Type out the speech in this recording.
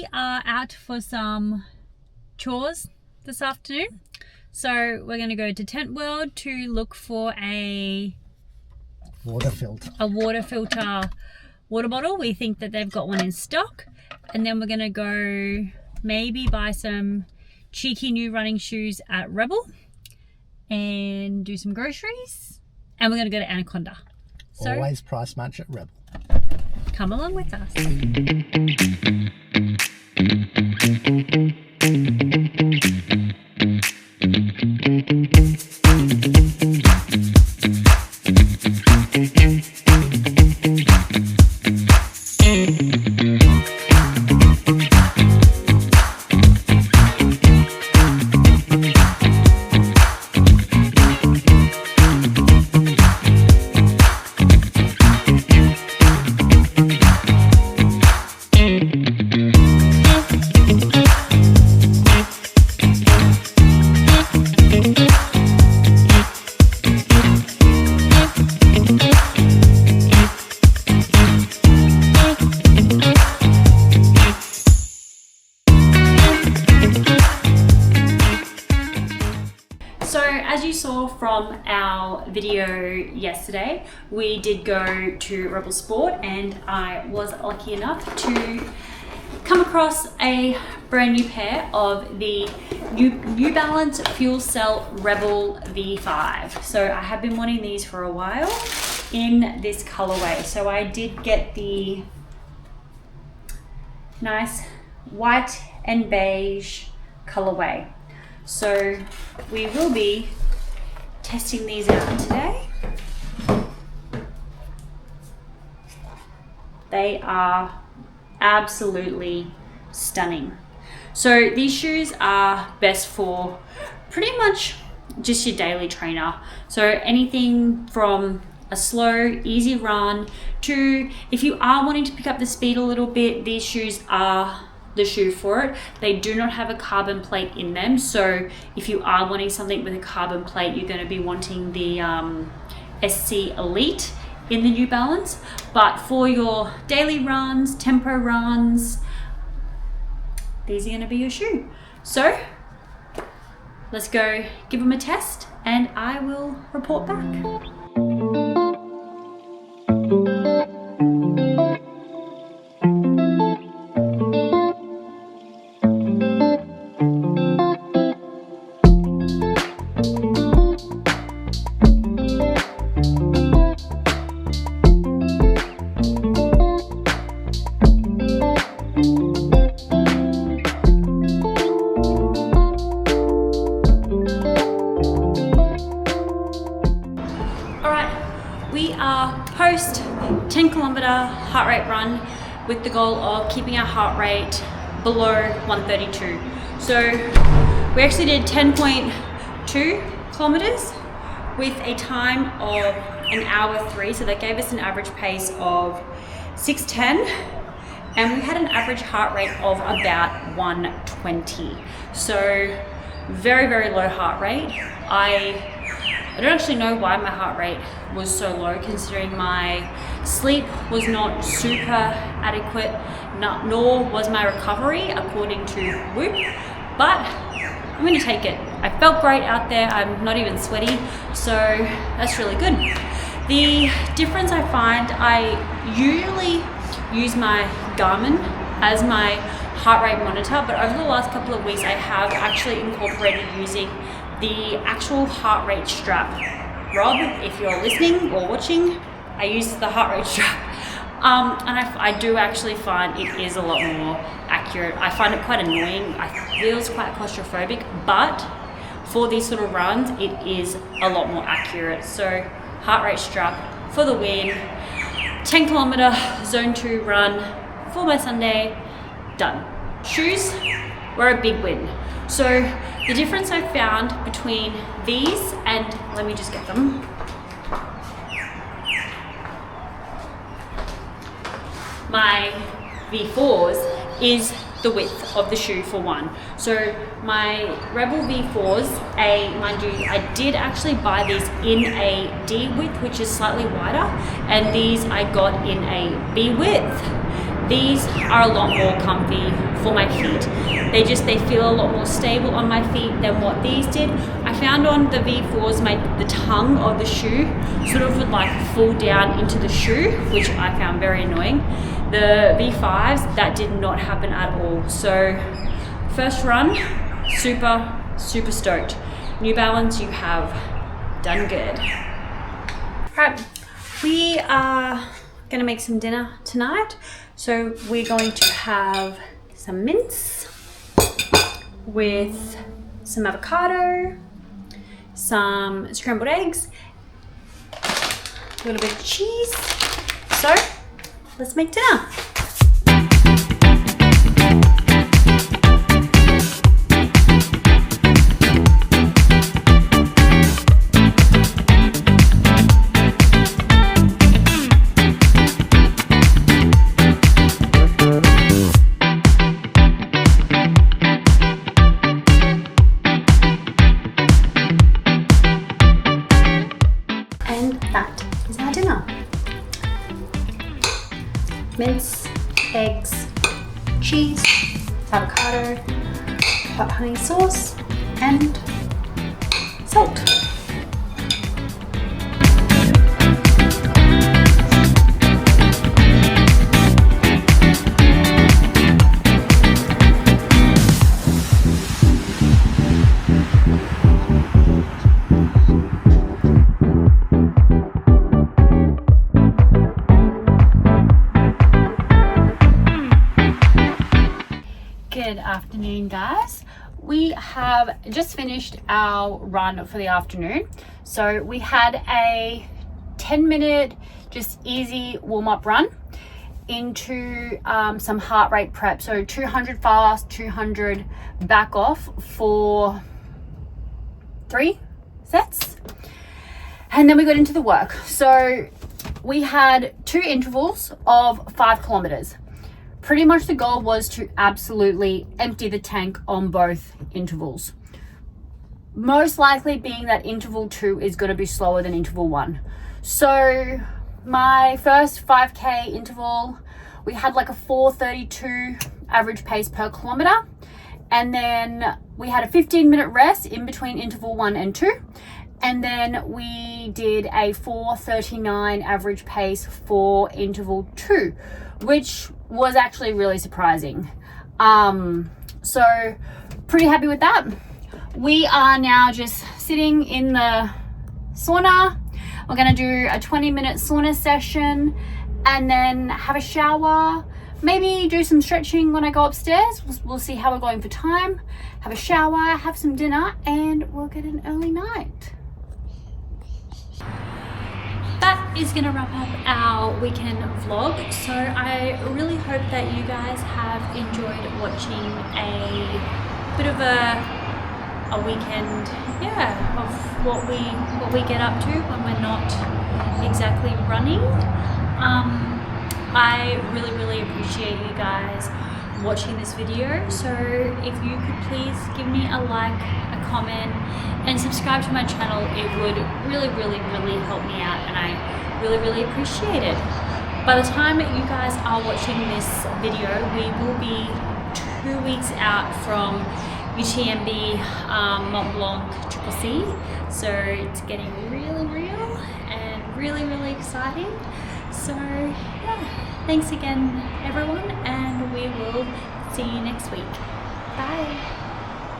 we are out for some chores this afternoon. So we're going to go to Tent World to look for a water filter water bottle. We think that they've got one in stock. And then we're going to go maybe buy some cheeky new running shoes at Rebel and do some groceries. And we're going to go to Anaconda. So always price match at Rebel. Come along with us. So as you saw from our video yesterday, we did go to Rebel Sport and I was lucky enough to come across a brand new pair of the New Balance Fuel Cell Rebel V5. So I have been wanting these for a while in this colorway. So I did get the nice white and beige colorway. So we will be testing these out today. They are absolutely stunning. So these shoes are best for pretty much just your daily trainer. So anything from a slow, easy run to if you are wanting to pick up the speed a little bit, these shoes are the shoe for it. They do not have a carbon plate in them, so if you are wanting something with a carbon plate, you're going to be wanting the SC Elite in the New Balance. But for your daily runs, tempo runs, these are going to be your shoe. So let's go give them a test and I will report back. We are post 10 kilometer heart rate run with the goal of keeping our heart rate below 132. So we actually did 10.2 kilometers with a time of an hour 3. So that gave us an average pace of 6:10 and we had an average heart rate of about 120. So very, very low heart rate. I don't actually know why my heart rate was so low, considering my sleep was not super adequate, nor was my recovery according to Whoop, but I'm gonna take it. I felt great out there, I'm not even sweaty, so that's really good. The difference I find, I usually use my Garmin as my heart rate monitor, but over the last couple of weeks I have actually incorporated using the actual heart rate strap. Rob, if you're listening or watching, I use the heart rate strap. And I do actually find it is a lot more accurate. I find it quite annoying. It feels quite claustrophobic, but for these sort of runs, it is a lot more accurate. So heart rate strap for the win. 10 kilometer zone 2 run for my Sunday, done. Shoes were a big win. So the difference I found between these and, let me just get them. My V4s is the width of the shoe for one. So my Rebel V4s, mind you, I did actually buy these in a D width, which is slightly wider, and these I got in a B width. These are a lot more comfy for my feet. They feel a lot more stable on my feet than what these did. I found on the V4s, the tongue of the shoe sort of would like fall down into the shoe, which I found very annoying. The V5s, that did not happen at all. So first run, super stoked. New Balance, you have done good. Right, we are gonna make some dinner tonight. So we're going to have some mince with some avocado, some scrambled eggs, a little bit of cheese. So let's make dinner. That is our dinner. Mince, eggs, cheese, avocado, hot honey sauce, and salt. Good afternoon, guys. We have just finished our run for the afternoon. So we had a 10-minute just easy warm-up run into some heart rate prep. So 200 fast, 200 back off for 3 sets. And then we got into the work. So we had 2 intervals of 5 kilometers. Pretty much the goal was to absolutely empty the tank on both intervals. Most likely being that interval 2 is going to be slower than interval 1. So my first 5K interval, we had like a 4:32 average pace per kilometer. And then we had a 15-minute rest in between interval 1 and 2. And then we did a 4:39 average pace for interval 2, which was actually really surprising. So pretty happy with that. We are now just sitting in the sauna. We're gonna do a 20-minute sauna session and then have a shower, maybe do some stretching when I go upstairs. We'll see how we're going for time. Have a shower, have some dinner, and we'll get an early night. That is going to wrap up our weekend vlog. So I really hope that you guys have enjoyed watching a bit of a weekend, of what we get up to when we're not exactly running. I really appreciate you guys watching this video. So if you could please give me a like, a comment, and subscribe to my channel, it would really help me out, and I really appreciate it. By the time you guys are watching this video, we will be 2 weeks out from UTMB Mont Blanc CCC. So it's getting really real and really exciting. So yeah, thanks again everyone, and we will see you next week.